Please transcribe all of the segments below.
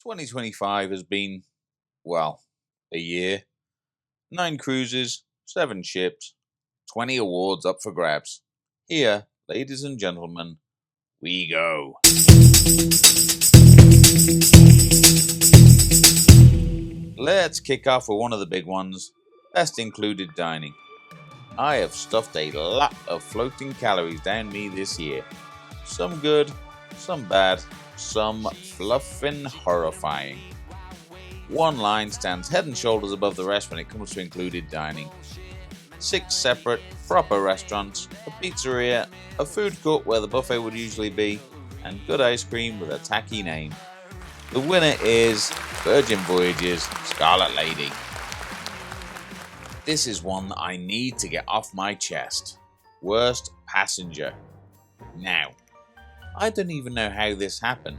2025 has been, well, a year. 9 cruises, 7 ships, 20 awards up for grabs. Here, ladies and gentlemen, we go. Let's kick off with one of the big ones, best included dining. I have stuffed a lot of floating calories down me this year. Some good, some bad, some fluffin' horrifying. One line stands head and shoulders above the rest when it comes to included dining. 6 separate, proper restaurants, a pizzeria, a food court where the buffet would usually be, and good ice cream with a tacky name. The winner is Virgin Voyages Scarlet Lady. This is one that I need to get off my chest. Worst passenger. Now, I don't even know how this happened,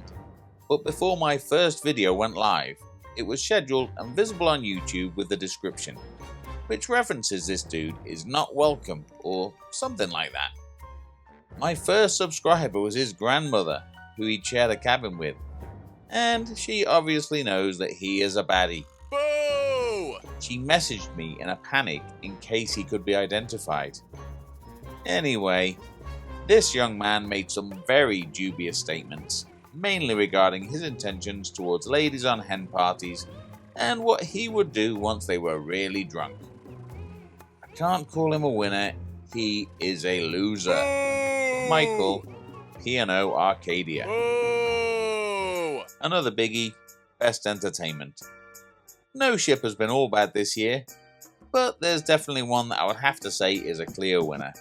but before my first video went live, it was scheduled and visible on YouTube with the description, which references this dude is not welcome or something like that. My first subscriber was his grandmother, who he'd shared a cabin with, and she obviously knows that he is a baddie. Boo! She messaged me in a panic in case he could be identified. Anyway, this young man made some very dubious statements, mainly regarding his intentions towards ladies on hen parties and what he would do once they were really drunk. I can't call him a winner, he is a loser. Michael, P&O Arcadia. Another biggie, best entertainment. No ship has been all bad this year, but there's definitely one that I would have to say is a clear winner.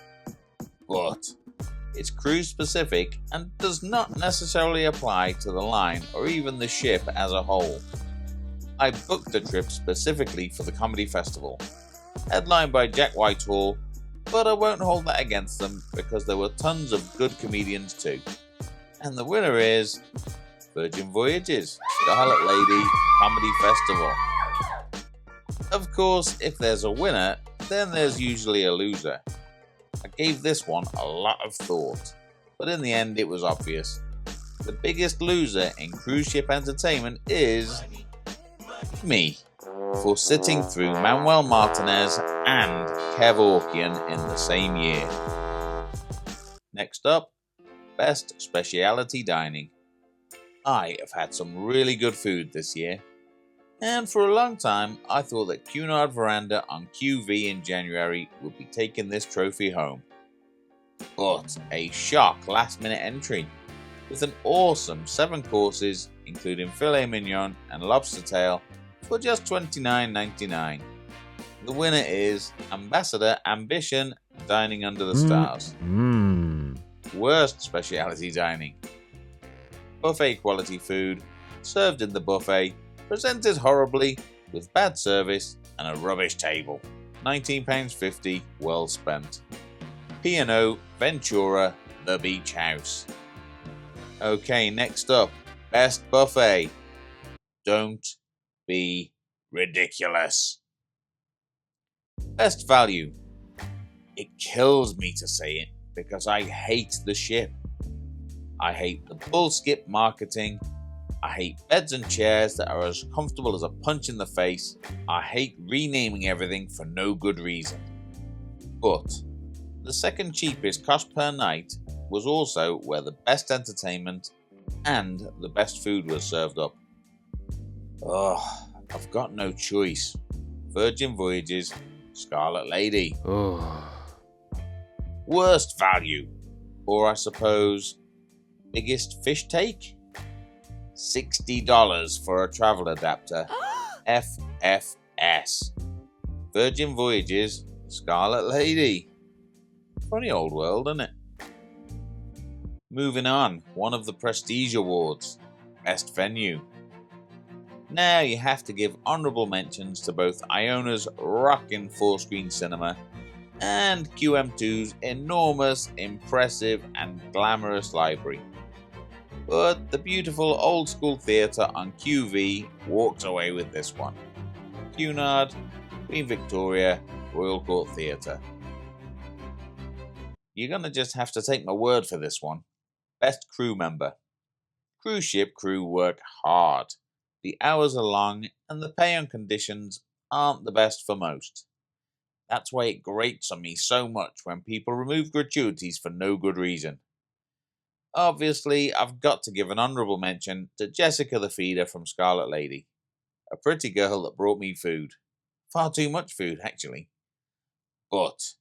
But it's cruise specific and does not necessarily apply to the line or even the ship as a whole. I booked the trip specifically for the comedy festival, headlined by Jack Whitehall, but I won't hold that against them because there were tons of good comedians too. And the winner is Virgin Voyages Scarlet Lady Comedy Festival. Of course, if there's a winner, then there's usually a loser. I gave this one a lot of thought, but in the end it was obvious. The biggest loser in cruise ship entertainment is me, for sitting through Manuel Martinez and Kev Orkian in the same year. Next up, best speciality dining. I have had some really good food this year, and for a long time I thought that Cunard Veranda on QV in January would be taking this trophy home. But a shock last minute entry with an awesome 7 courses including filet mignon and lobster tail for just $29.99. The winner is Ambassador Ambition Dining Under the Stars. Worst speciality dining. Buffet quality food, served in the buffet, presented horribly, with bad service and a rubbish table. £19.50 well spent. P&O Ventura The Beach House. Okay, next up, best buffet. Don't be ridiculous. Best value. It kills me to say it because I hate the ship. I hate the Bullskip marketing. I hate beds and chairs that are as comfortable as a punch in the face. I hate renaming everything for no good reason. But the second cheapest cost per night was also where the best entertainment and the best food was served up. Ugh, I've got no choice. Virgin Voyages Scarlet Lady. Worst value, or I suppose biggest fish take? $60 for a travel adapter. FFS. Virgin Voyages Scarlet Lady. Funny old world, isn't it? Moving on, one of the Prestige Awards. Best venue. Now you have to give honourable mentions to both Iona's rockin' 4-screen cinema and QM2's enormous, impressive and glamorous library. But the beautiful old school theatre on QV walked away with this one. Cunard, Queen Victoria, Royal Court Theatre. You're gonna just have to take my word for this one. Best crew member. Cruise ship crew work hard. The hours are long and the pay and conditions aren't the best for most. That's why it grates on me so much when people remove gratuities for no good reason. Obviously, I've got to give an honourable mention to Jessica the feeder from Scarlet Lady, a pretty girl that brought me food. Far too much food, actually. But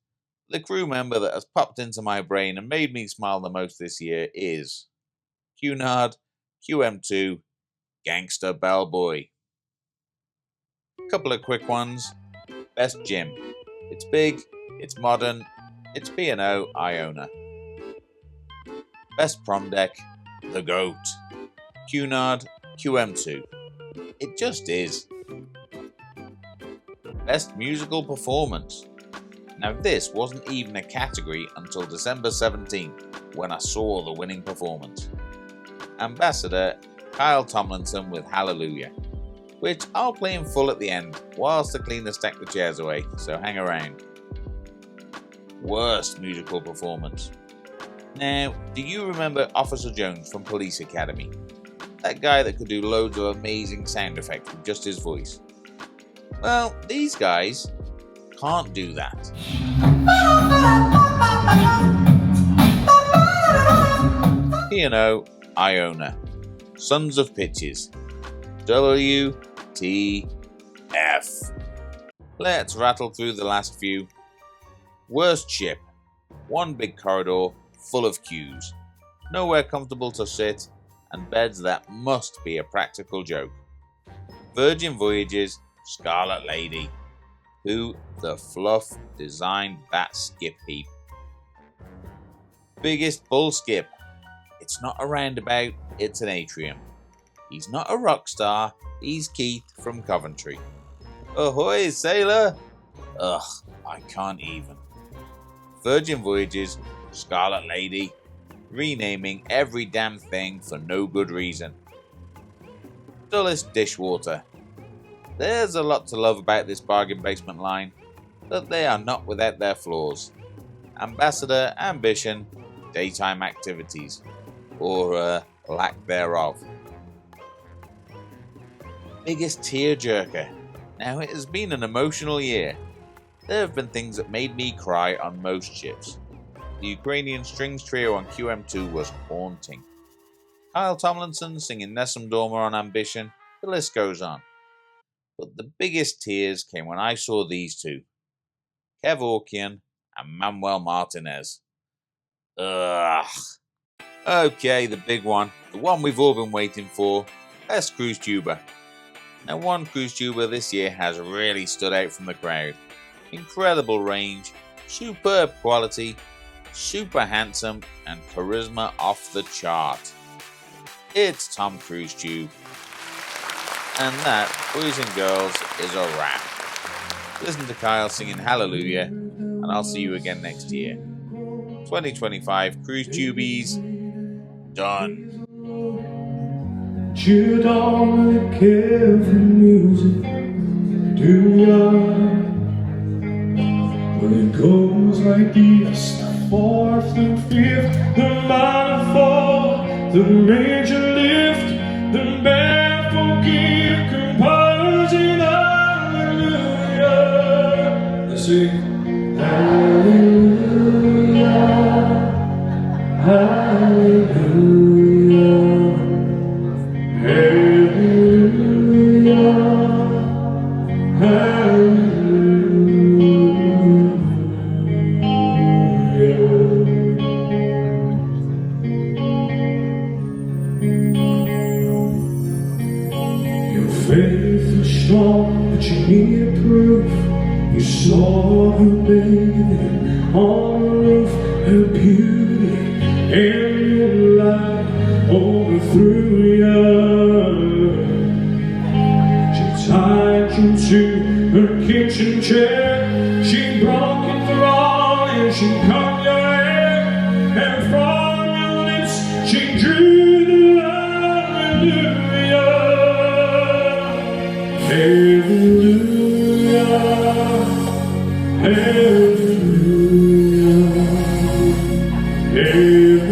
the crew member that has popped into my brain and made me smile the most this year is Cunard, QM2, Gangster Bellboy. Couple of quick ones. Best gym. It's big, it's modern, it's P&O Iona. Best prom deck. The GOAT. Cunard, QM2. It just is. Best musical performance. Now this wasn't even a category until December 17th when I saw the winning performance. Ambassador Kyle Tomlinson with Hallelujah, which I'll play in full at the end whilst the cleaners stack the chairs away, so hang around. Worst musical performance. Now, do you remember Officer Jones from Police Academy? That guy that could do loads of amazing sound effects with just his voice. Well, these guys can't do that. P&O Iona. Sons of Pitches. WTF. Let's rattle through the last few. Worst ship. One big corridor full of queues. Nowhere comfortable to sit, and beds that must be a practical joke. Virgin Voyages, Scarlet Lady. Who the fluff designed that skip heap? Biggest Bullskip. It's not a roundabout, it's an atrium. He's not a rock star, he's Keith from Coventry. Ahoy, sailor! Ugh, I can't even. Virgin Voyages, Scarlet Lady. Renaming every damn thing for no good reason. Dullest Dishwater. There's a lot to love about this bargain basement line, but they are not without their flaws. Ambassador Ambition, daytime activities, or lack thereof. Biggest Tearjerker. Now it has been an emotional year. There have been things that made me cry on most ships. The Ukrainian strings trio on QM2 was haunting. Kyle Tomlinson singing Nessun Dorma on Ambition, the list goes on. But the biggest tears came when I saw these two, Kev Orkian and Manuel Martinez. Ugh. Okay, the big one, the one we've all been waiting for, best CruiseTuber. Now one CruiseTuber this year has really stood out from the crowd. Incredible range, superb quality, super handsome, and charisma off the chart. It's Tom CruiseTube. And that, boys and girls, is a wrap. Listen to Kyle singing Hallelujah, and I'll see you again next year. 2025 CruiseTubies, done. You don't really care for music, do ya? Well, it goes like this: the fourth and fifth, the minor fall, the major lift, the bad forgive, composing hallelujah. Let's sing hallelujah, hallelujah, hallelujah, hallelujah. Faith was strong, but you needed proof. You saw her bathing on the roof, her beauty and your light overthrew you. She tied you to her kitchen chair. She broke it for all you. She cut your hair, and from your lips she drew the hallelujah. Hallelujah, hallelujah, hallelujah,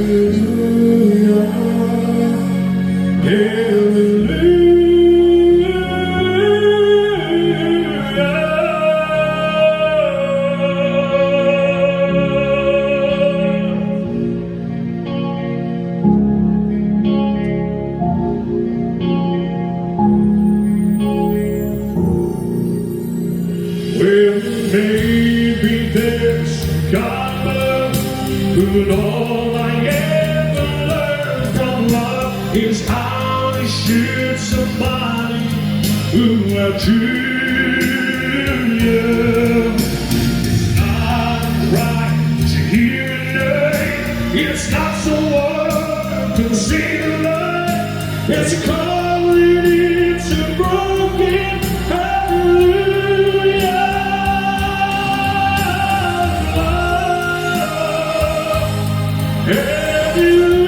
hallelujah. out to you. I'm right to hear a name. It's not so hard to see the light. It's a calling, it's a broken hallelujah. Hallelujah.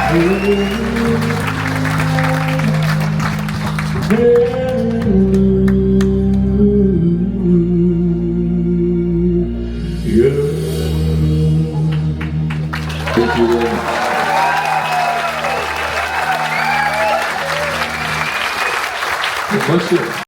Hallelujah.